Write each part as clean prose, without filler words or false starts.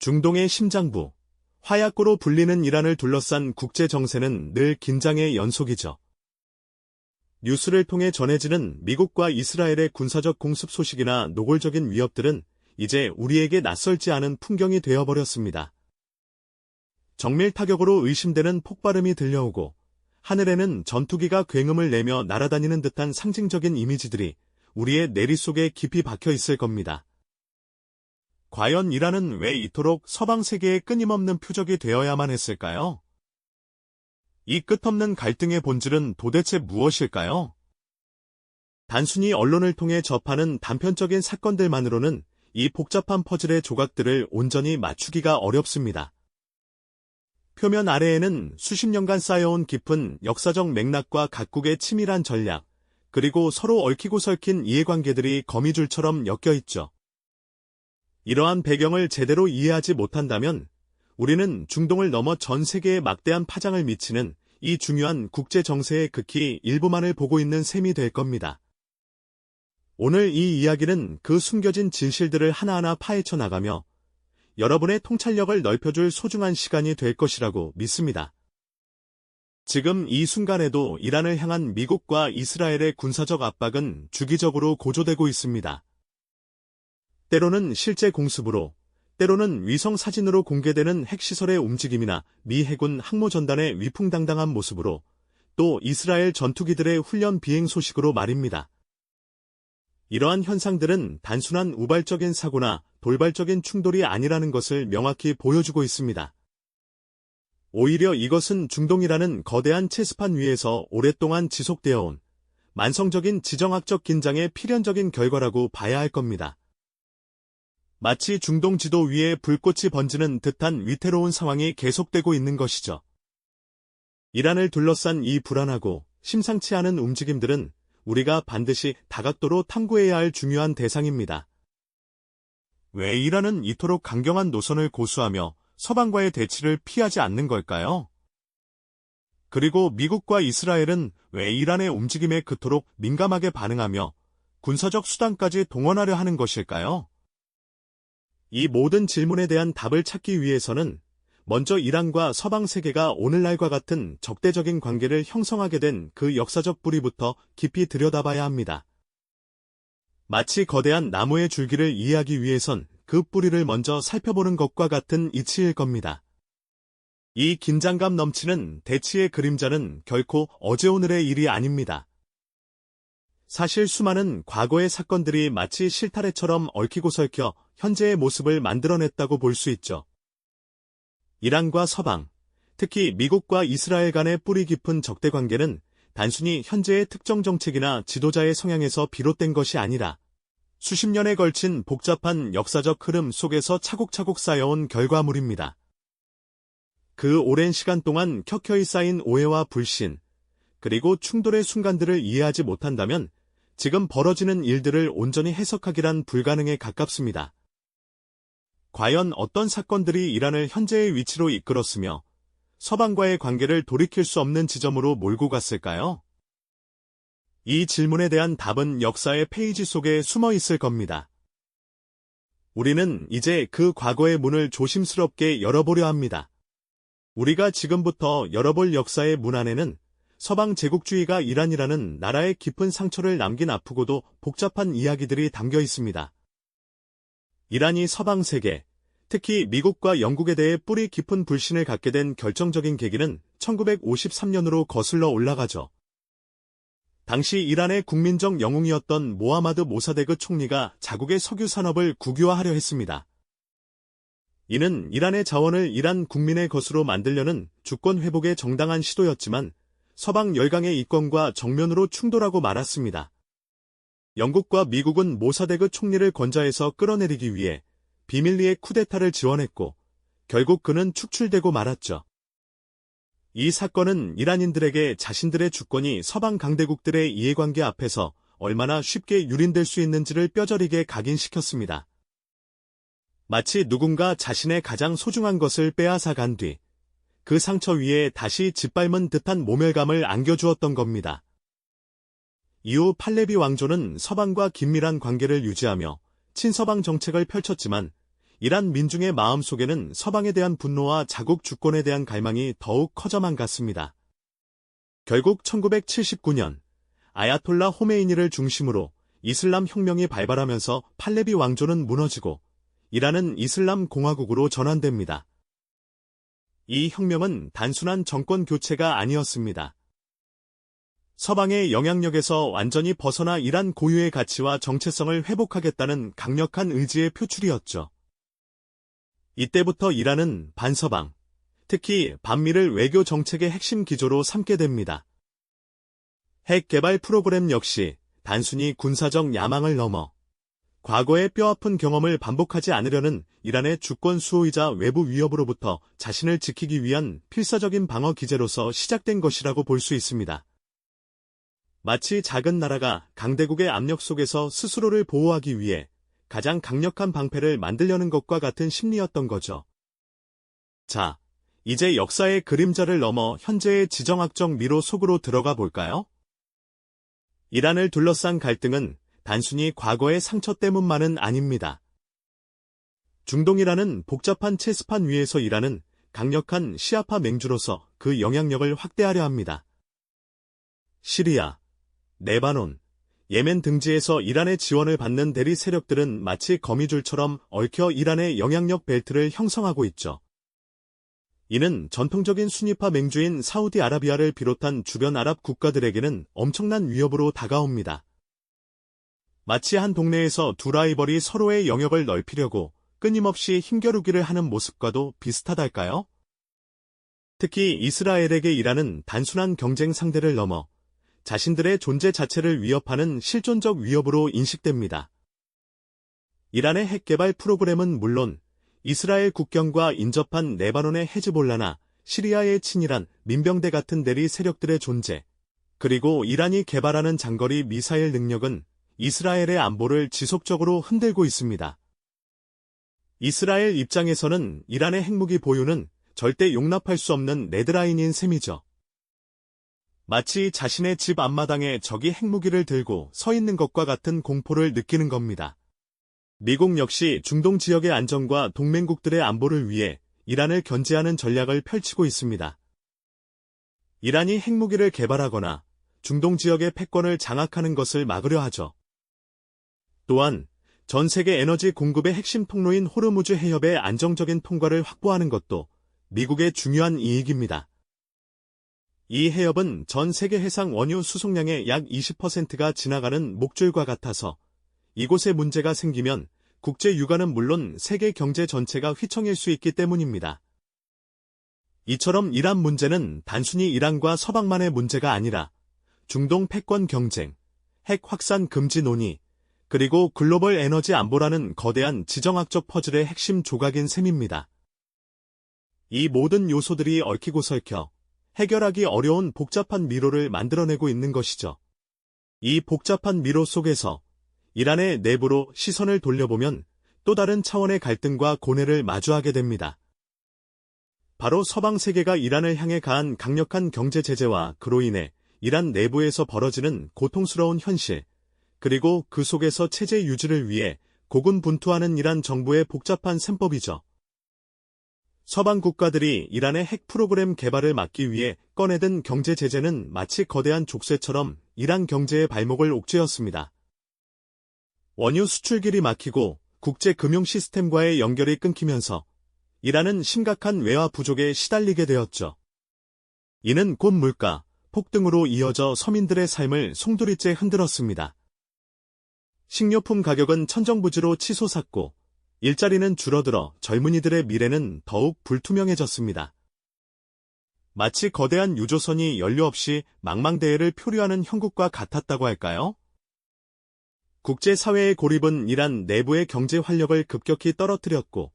중동의 심장부, 화약고로 불리는 이란을 둘러싼 국제 정세는 늘 긴장의 연속이죠. 뉴스를 통해 전해지는 미국과 이스라엘의 군사적 공습 소식이나 노골적인 위협들은 이제 우리에게 낯설지 않은 풍경이 되어버렸습니다. 정밀 타격으로 의심되는 폭발음이 들려오고 하늘에는 전투기가 굉음을 내며 날아다니는 듯한 상징적인 이미지들이 우리의 내리 속에 깊이 박혀 있을 겁니다. 과연 이란은 왜 이토록 서방 세계의 끊임없는 표적이 되어야만 했을까요? 이 끝없는 갈등의 본질은 도대체 무엇일까요? 단순히 언론을 통해 접하는 단편적인 사건들만으로는 이 복잡한 퍼즐의 조각들을 온전히 맞추기가 어렵습니다. 표면 아래에는 수십 년간 쌓여온 깊은 역사적 맥락과 각국의 치밀한 전략, 그리고 서로 얽히고 설킨 이해관계들이 거미줄처럼 엮여 있죠. 이러한 배경을 제대로 이해하지 못한다면 우리는 중동을 넘어 전 세계에 막대한 파장을 미치는 이 중요한 국제 정세의 극히 일부만을 보고 있는 셈이 될 겁니다. 오늘 이 이야기는 그 숨겨진 진실들을 하나하나 파헤쳐 나가며 여러분의 통찰력을 넓혀줄 소중한 시간이 될 것이라고 믿습니다. 지금 이 순간에도 이란을 향한 미국과 이스라엘의 군사적 압박은 주기적으로 고조되고 있습니다. 때로는 실제 공습으로, 때로는 위성 사진으로 공개되는 핵시설의 움직임이나 미 해군 항모전단의 위풍당당한 모습으로, 또 이스라엘 전투기들의 훈련 비행 소식으로 말입니다. 이러한 현상들은 단순한 우발적인 사고나 돌발적인 충돌이 아니라는 것을 명확히 보여주고 있습니다. 오히려 이것은 중동이라는 거대한 체스판 위에서 오랫동안 지속되어 온 만성적인 지정학적 긴장의 필연적인 결과라고 봐야 할 겁니다. 마치 중동 지도 위에 불꽃이 번지는 듯한 위태로운 상황이 계속되고 있는 것이죠. 이란을 둘러싼 이 불안하고 심상치 않은 움직임들은 우리가 반드시 다각도로 탐구해야 할 중요한 대상입니다. 왜 이란은 이토록 강경한 노선을 고수하며 서방과의 대치를 피하지 않는 걸까요? 그리고 미국과 이스라엘은 왜 이란의 움직임에 그토록 민감하게 반응하며 군사적 수단까지 동원하려 하는 것일까요? 이 모든 질문에 대한 답을 찾기 위해서는 먼저 이란과 서방 세계가 오늘날과 같은 적대적인 관계를 형성하게 된 그 역사적 뿌리부터 깊이 들여다봐야 합니다. 마치 거대한 나무의 줄기를 이해하기 위해선 그 뿌리를 먼저 살펴보는 것과 같은 이치일 겁니다. 이 긴장감 넘치는 대치의 그림자는 결코 어제 오늘의 일이 아닙니다. 사실 수많은 과거의 사건들이 마치 실타래처럼 얽히고 설켜 현재의 모습을 만들어냈다고 볼 수 있죠. 이란과 서방, 특히 미국과 이스라엘 간의 뿌리 깊은 적대 관계는 단순히 현재의 특정 정책이나 지도자의 성향에서 비롯된 것이 아니라 수십 년에 걸친 복잡한 역사적 흐름 속에서 차곡차곡 쌓여온 결과물입니다. 그 오랜 시간 동안 켜켜이 쌓인 오해와 불신, 그리고 충돌의 순간들을 이해하지 못한다면 지금 벌어지는 일들을 온전히 해석하기란 불가능에 가깝습니다. 과연 어떤 사건들이 이란을 현재의 위치로 이끌었으며 서방과의 관계를 돌이킬 수 없는 지점으로 몰고 갔을까요? 이 질문에 대한 답은 역사의 페이지 속에 숨어 있을 겁니다. 우리는 이제 그 과거의 문을 조심스럽게 열어보려 합니다. 우리가 지금부터 열어볼 역사의 문 안에는 서방 제국주의가 이란이라는 나라의 깊은 상처를 남긴 아프고도 복잡한 이야기들이 담겨 있습니다. 이란이 서방 세계, 특히 미국과 영국에 대해 뿌리 깊은 불신을 갖게 된 결정적인 계기는 1953년으로 거슬러 올라가죠. 당시 이란의 국민적 영웅이었던 모하마드 모사데그 총리가 자국의 석유 산업을 국유화하려 했습니다. 이는 이란의 자원을 이란 국민의 것으로 만들려는 주권 회복의 정당한 시도였지만 서방 열강의 이권과 정면으로 충돌하고 말았습니다. 영국과 미국은 모사데그 총리를 권좌에서 끌어내리기 위해 비밀리에 쿠데타를 지원했고 결국 그는 축출되고 말았죠. 이 사건은 이란인들에게 자신들의 주권이 서방 강대국들의 이해관계 앞에서 얼마나 쉽게 유린될 수 있는지를 뼈저리게 각인시켰습니다. 마치 누군가 자신의 가장 소중한 것을 빼앗아 간 뒤 그 상처 위에 다시 짓밟은 듯한 모멸감을 안겨주었던 겁니다. 이후 팔레비 왕조는 서방과 긴밀한 관계를 유지하며 친서방 정책을 펼쳤지만 이란 민중의 마음속에는 서방에 대한 분노와 자국 주권에 대한 갈망이 더욱 커져만 갔습니다. 결국 1979년 아야톨라 호메이니를 중심으로 이슬람 혁명이 발발하면서 팔레비 왕조는 무너지고 이란은 이슬람 공화국으로 전환됩니다. 이 혁명은 단순한 정권 교체가 아니었습니다. 서방의 영향력에서 완전히 벗어나 이란 고유의 가치와 정체성을 회복하겠다는 강력한 의지의 표출이었죠. 이때부터 이란은 반서방, 특히 반미를 외교 정책의 핵심 기조로 삼게 됩니다. 핵 개발 프로그램 역시 단순히 군사적 야망을 넘어 과거의 뼈아픈 경험을 반복하지 않으려는 이란의 주권 수호이자 외부 위협으로부터 자신을 지키기 위한 필사적인 방어 기제로서 시작된 것이라고 볼 수 있습니다. 마치 작은 나라가 강대국의 압력 속에서 스스로를 보호하기 위해 가장 강력한 방패를 만들려는 것과 같은 심리였던 거죠. 자, 이제 역사의 그림자를 넘어 현재의 지정학적 미로 속으로 들어가 볼까요? 이란을 둘러싼 갈등은 단순히 과거의 상처 때문만은 아닙니다. 중동이라는 복잡한 체스판 위에서 이란은 강력한 시아파 맹주로서 그 영향력을 확대하려 합니다. 시리아, 레바논, 예멘 등지에서 이란의 지원을 받는 대리 세력들은 마치 거미줄처럼 얽혀 이란의 영향력 벨트를 형성하고 있죠. 이는 전통적인 순위파 맹주인 사우디아라비아를 비롯한 주변 아랍 국가들에게는 엄청난 위협으로 다가옵니다. 마치 한 동네에서 두 라이벌이 서로의 영역을 넓히려고 끊임없이 힘겨루기를 하는 모습과도 비슷하달까요? 특히 이스라엘에게 이란은 단순한 경쟁 상대를 넘어 자신들의 존재 자체를 위협하는 실존적 위협으로 인식됩니다. 이란의 핵 개발 프로그램은 물론 이스라엘 국경과 인접한 레바논의 헤즈볼라나 시리아의 친이란 민병대 같은 대리 세력들의 존재, 그리고 이란이 개발하는 장거리 미사일 능력은 이스라엘의 안보를 지속적으로 흔들고 있습니다. 이스라엘 입장에서는 이란의 핵무기 보유는 절대 용납할 수 없는 레드라인인 셈이죠. 마치 자신의 집 앞마당에 적이 핵무기를 들고 서 있는 것과 같은 공포를 느끼는 겁니다. 미국 역시 중동 지역의 안정과 동맹국들의 안보를 위해 이란을 견제하는 전략을 펼치고 있습니다. 이란이 핵무기를 개발하거나 중동 지역의 패권을 장악하는 것을 막으려 하죠. 또한 전 세계 에너지 공급의 핵심 통로인 호르무즈 해협의 안정적인 통과를 확보하는 것도 미국의 중요한 이익입니다. 이 해협은 전 세계 해상 원유 수송량의 약 20%가 지나가는 목줄과 같아서 이곳에 문제가 생기면 국제 유가는 물론 세계 경제 전체가 휘청일 수 있기 때문입니다. 이처럼 이란 문제는 단순히 이란과 서방만의 문제가 아니라 중동 패권 경쟁, 핵 확산 금지 논의, 그리고 글로벌 에너지 안보라는 거대한 지정학적 퍼즐의 핵심 조각인 셈입니다. 이 모든 요소들이 얽히고 설켜 해결하기 어려운 복잡한 미로를 만들어내고 있는 것이죠. 이 복잡한 미로 속에서 이란의 내부로 시선을 돌려보면 또 다른 차원의 갈등과 고뇌를 마주하게 됩니다. 바로 서방 세계가 이란을 향해 가한 강력한 경제 제재와 그로 인해 이란 내부에서 벌어지는 고통스러운 현실, 그리고 그 속에서 체제 유지를 위해 고군분투하는 이란 정부의 복잡한 셈법이죠. 서방 국가들이 이란의 핵 프로그램 개발을 막기 위해 꺼내든 경제 제재는 마치 거대한 족쇄처럼 이란 경제의 발목을 옥죄었습니다. 원유 수출길이 막히고 국제 금융 시스템과의 연결이 끊기면서 이란은 심각한 외화 부족에 시달리게 되었죠. 이는 곧 물가 폭등으로 이어져 서민들의 삶을 송두리째 흔들었습니다. 식료품 가격은 천정부지로 치솟았고 일자리는 줄어들어 젊은이들의 미래는 더욱 불투명해졌습니다. 마치 거대한 유조선이 연료 없이 망망대해를 표류하는 형국과 같았다고 할까요? 국제사회의 고립은 이란 내부의 경제 활력을 급격히 떨어뜨렸고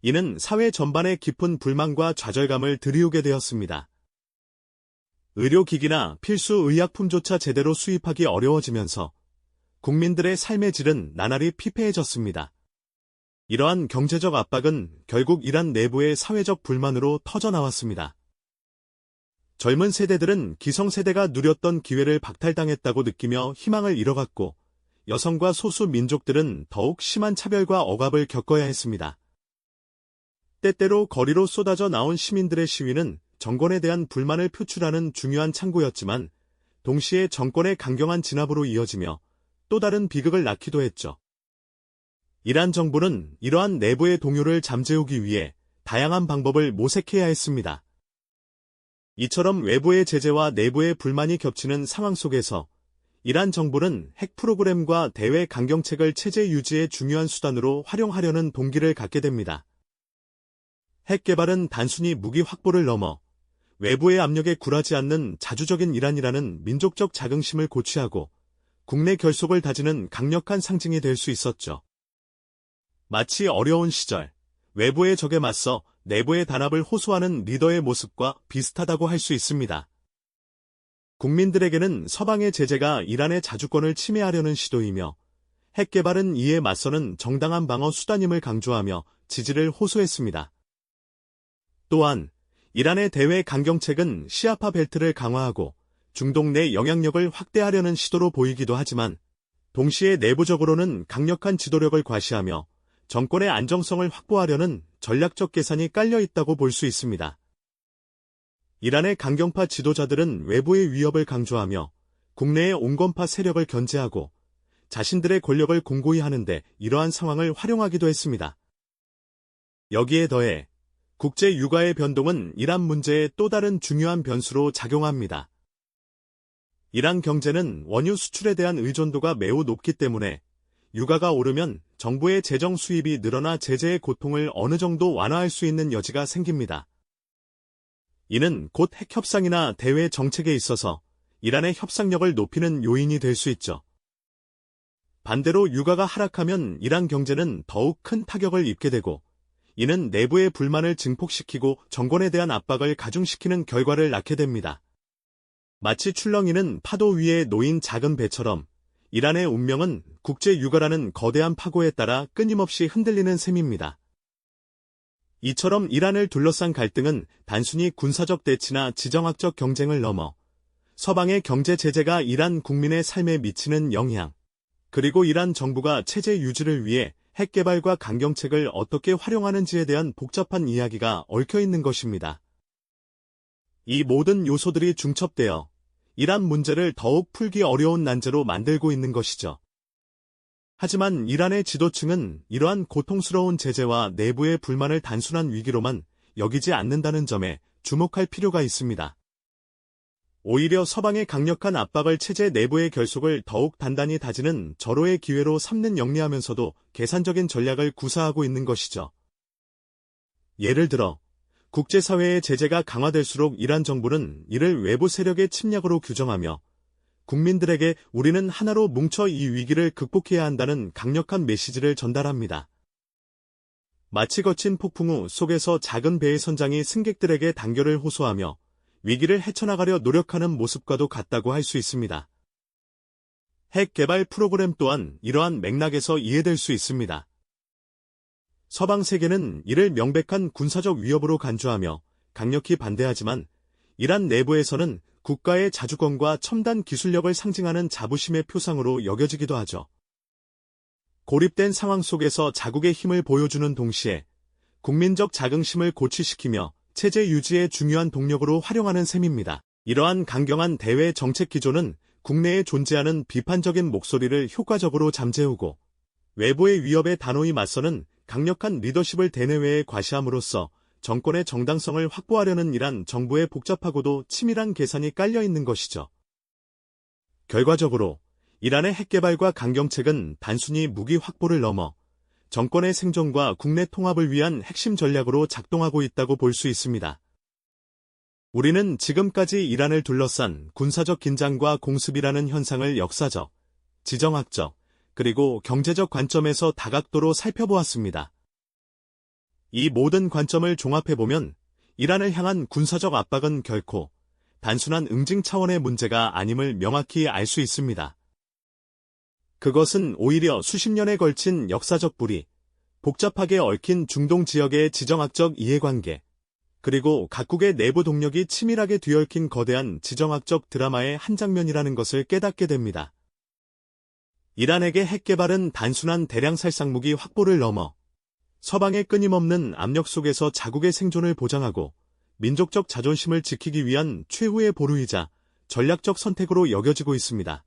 이는 사회 전반의 깊은 불만과 좌절감을 들이우게 되었습니다. 의료기기나 필수 의약품조차 제대로 수입하기 어려워지면서 국민들의 삶의 질은 나날이 피폐해졌습니다. 이러한 경제적 압박은 결국 이란 내부의 사회적 불만으로 터져나왔습니다. 젊은 세대들은 기성세대가 누렸던 기회를 박탈당했다고 느끼며 희망을 잃어갔고 여성과 소수 민족들은 더욱 심한 차별과 억압을 겪어야 했습니다. 때때로 거리로 쏟아져 나온 시민들의 시위는 정권에 대한 불만을 표출하는 중요한 창구였지만 동시에 정권의 강경한 진압으로 이어지며 또 다른 비극을 낳기도 했죠. 이란 정부는 이러한 내부의 동요를 잠재우기 위해 다양한 방법을 모색해야 했습니다. 이처럼 외부의 제재와 내부의 불만이 겹치는 상황 속에서 이란 정부는 핵 프로그램과 대외 강경책을 체제 유지의 중요한 수단으로 활용하려는 동기를 갖게 됩니다. 핵 개발은 단순히 무기 확보를 넘어 외부의 압력에 굴하지 않는 자주적인 이란이라는 민족적 자긍심을 고취하고 국내 결속을 다지는 강력한 상징이 될 수 있었죠. 마치 어려운 시절, 외부의 적에 맞서 내부의 단합을 호소하는 리더의 모습과 비슷하다고 할 수 있습니다. 국민들에게는 서방의 제재가 이란의 자주권을 침해하려는 시도이며 핵 개발은 이에 맞서는 정당한 방어 수단임을 강조하며 지지를 호소했습니다. 또한 이란의 대외 강경책은 시아파 벨트를 강화하고 중동 내 영향력을 확대하려는 시도로 보이기도 하지만 동시에 내부적으로는 강력한 지도력을 과시하며 정권의 안정성을 확보하려는 전략적 계산이 깔려 있다고 볼 수 있습니다. 이란의 강경파 지도자들은 외부의 위협을 강조하며 국내의 온건파 세력을 견제하고 자신들의 권력을 공고히 하는데 이러한 상황을 활용하기도 했습니다. 여기에 더해 국제 유가의 변동은 이란 문제의 또 다른 중요한 변수로 작용합니다. 이란 경제는 원유 수출에 대한 의존도가 매우 높기 때문에 유가가 오르면 정부의 재정 수입이 늘어나 제재의 고통을 어느 정도 완화할 수 있는 여지가 생깁니다. 이는 곧 핵 협상이나 대외 정책에 있어서 이란의 협상력을 높이는 요인이 될 수 있죠. 반대로 유가가 하락하면 이란 경제는 더욱 큰 타격을 입게 되고 이는 내부의 불만을 증폭시키고 정권에 대한 압박을 가중시키는 결과를 낳게 됩니다. 마치 출렁이는 파도 위에 놓인 작은 배처럼 이란의 운명은 국제 유가라는 거대한 파고에 따라 끊임없이 흔들리는 셈입니다. 이처럼 이란을 둘러싼 갈등은 단순히 군사적 대치나 지정학적 경쟁을 넘어 서방의 경제 제재가 이란 국민의 삶에 미치는 영향, 그리고 이란 정부가 체제 유지를 위해 핵 개발과 강경책을 어떻게 활용하는지에 대한 복잡한 이야기가 얽혀 있는 것입니다. 이 모든 요소들이 중첩되어 이란 문제를 더욱 풀기 어려운 난제로 만들고 있는 것이죠. 하지만 이란의 지도층은 이러한 고통스러운 제재와 내부의 불만을 단순한 위기로만 여기지 않는다는 점에 주목할 필요가 있습니다. 오히려 서방의 강력한 압박을 체제 내부의 결속을 더욱 단단히 다지는 절호의 기회로 삼는 영리하면서도 계산적인 전략을 구사하고 있는 것이죠. 예를 들어 국제사회의 제재가 강화될수록 이란 정부는 이를 외부 세력의 침략으로 규정하며 국민들에게 우리는 하나로 뭉쳐 이 위기를 극복해야 한다는 강력한 메시지를 전달합니다. 마치 거친 폭풍 우 속에서 작은 배의 선장이 승객들에게 단결을 호소하며 위기를 헤쳐나가려 노력하는 모습과도 같다고 할 수 있습니다. 핵 개발 프로그램 또한 이러한 맥락에서 이해될 수 있습니다. 서방 세계는 이를 명백한 군사적 위협으로 간주하며 강력히 반대하지만 이란 내부에서는 국가의 자주권과 첨단 기술력을 상징하는 자부심의 표상으로 여겨지기도 하죠. 고립된 상황 속에서 자국의 힘을 보여주는 동시에 국민적 자긍심을 고취시키며 체제 유지의 중요한 동력으로 활용하는 셈입니다. 이러한 강경한 대외 정책 기조는 국내에 존재하는 비판적인 목소리를 효과적으로 잠재우고 외부의 위협에 단호히 맞서는 강력한 리더십을 대내외에 과시함으로써 정권의 정당성을 확보하려는 이란 정부의 복잡하고도 치밀한 계산이 깔려 있는 것이죠. 결과적으로 이란의 핵 개발과 강경책은 단순히 무기 확보를 넘어 정권의 생존과 국내 통합을 위한 핵심 전략으로 작동하고 있다고 볼 수 있습니다. 우리는 지금까지 이란을 둘러싼 군사적 긴장과 공습이라는 현상을 역사적, 지정학적, 그리고 경제적 관점에서 다각도로 살펴보았습니다. 이 모든 관점을 종합해보면 이란을 향한 군사적 압박은 결코 단순한 응징 차원의 문제가 아님을 명확히 알 수 있습니다. 그것은 오히려 수십 년에 걸친 역사적 뿌리, 복잡하게 얽힌 중동 지역의 지정학적 이해관계, 그리고 각국의 내부 동력이 치밀하게 뒤얽힌 거대한 지정학적 드라마의 한 장면이라는 것을 깨닫게 됩니다. 이란에게 핵 개발은 단순한 대량 살상무기 확보를 넘어 서방의 끊임없는 압력 속에서 자국의 생존을 보장하고 민족적 자존심을 지키기 위한 최후의 보루이자 전략적 선택으로 여겨지고 있습니다.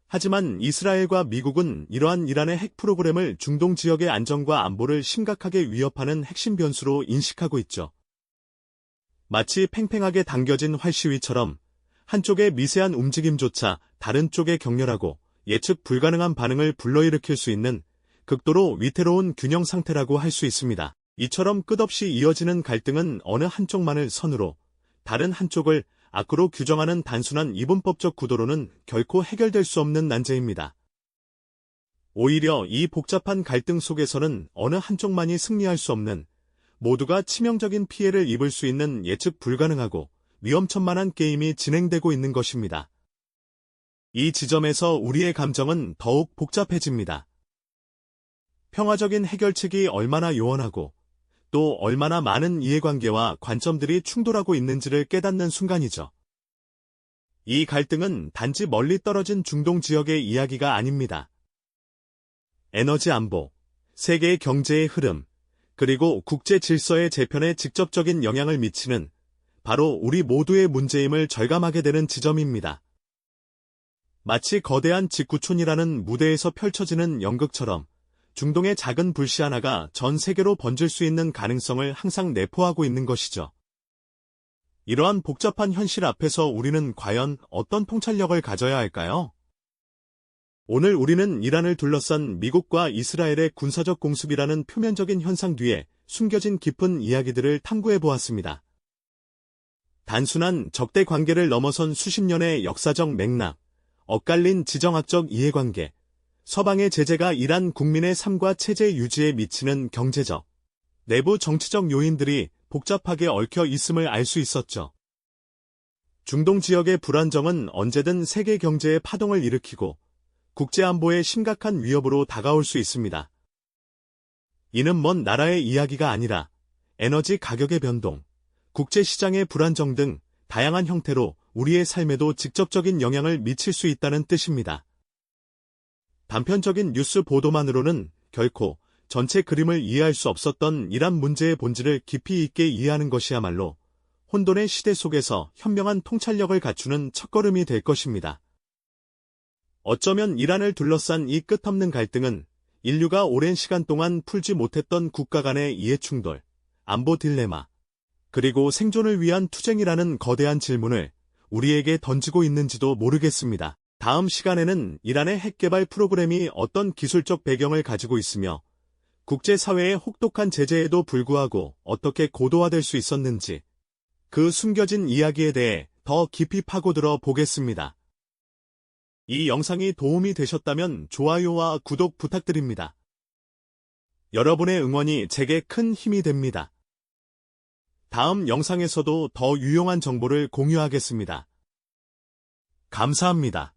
하지만 이스라엘과 미국은 이러한 이란의 핵 프로그램을 중동 지역의 안정과 안보를 심각하게 위협하는 핵심 변수로 인식하고 있죠. 마치 팽팽하게 당겨진 활시위처럼 한쪽의 미세한 움직임조차 다른 쪽의 격렬하고 예측 불가능한 반응을 불러일으킬 수 있는 극도로 위태로운 균형 상태라고 할 수 있습니다. 이처럼 끝없이 이어지는 갈등은 어느 한쪽만을 선으로 다른 한쪽을 악으로 규정하는 단순한 이분법적 구도로는 결코 해결될 수 없는 난제입니다. 오히려 이 복잡한 갈등 속에서는 어느 한쪽만이 승리할 수 없는 모두가 치명적인 피해를 입을 수 있는 예측 불가능하고 위험천만한 게임이 진행되고 있는 것입니다. 이 지점에서 우리의 감정은 더욱 복잡해집니다. 평화적인 해결책이 얼마나 요원하고 또 얼마나 많은 이해관계와 관점들이 충돌하고 있는지를 깨닫는 순간이죠. 이 갈등은 단지 멀리 떨어진 중동 지역의 이야기가 아닙니다. 에너지 안보, 세계 경제의 흐름, 그리고 국제 질서의 재편에 직접적인 영향을 미치는 바로 우리 모두의 문제임을 절감하게 되는 지점입니다. 마치 거대한 직구촌이라는 무대에서 펼쳐지는 연극처럼 중동의 작은 불씨 하나가 전 세계로 번질 수 있는 가능성을 항상 내포하고 있는 것이죠. 이러한 복잡한 현실 앞에서 우리는 과연 어떤 통찰력을 가져야 할까요? 오늘 우리는 이란을 둘러싼 미국과 이스라엘의 군사적 공습이라는 표면적인 현상 뒤에 숨겨진 깊은 이야기들을 탐구해 보았습니다. 단순한 적대 관계를 넘어선 수십 년의 역사적 맥락, 엇갈린 지정학적 이해관계, 서방의 제재가 이란 국민의 삶과 체제 유지에 미치는 경제적, 내부 정치적 요인들이 복잡하게 얽혀 있음을 알 수 있었죠. 중동 지역의 불안정은 언제든 세계 경제에 파동을 일으키고 국제안보에 심각한 위협으로 다가올 수 있습니다. 이는 먼 나라의 이야기가 아니라 에너지 가격의 변동, 국제시장의 불안정 등 다양한 형태로 우리의 삶에도 직접적인 영향을 미칠 수 있다는 뜻입니다. 단편적인 뉴스 보도만으로는 결코 전체 그림을 이해할 수 없었던 이란 문제의 본질을 깊이 있게 이해하는 것이야말로 혼돈의 시대 속에서 현명한 통찰력을 갖추는 첫걸음이 될 것입니다. 어쩌면 이란을 둘러싼 이 끝없는 갈등은 인류가 오랜 시간 동안 풀지 못했던 국가 간의 이해충돌, 안보 딜레마, 그리고 생존을 위한 투쟁이라는 거대한 질문을 우리에게 던지고 있는지도 모르겠습니다. 다음 시간에는 이란의 핵개발 프로그램이 어떤 기술적 배경을 가지고 있으며 국제사회의 혹독한 제재에도 불구하고 어떻게 고도화될 수 있었는지 그 숨겨진 이야기에 대해 더 깊이 파고들어 보겠습니다. 이 영상이 도움이 되셨다면 좋아요와 구독 부탁드립니다. 여러분의 응원이 제게 큰 힘이 됩니다. 다음 영상에서도 더 유용한 정보를 공유하겠습니다. 감사합니다.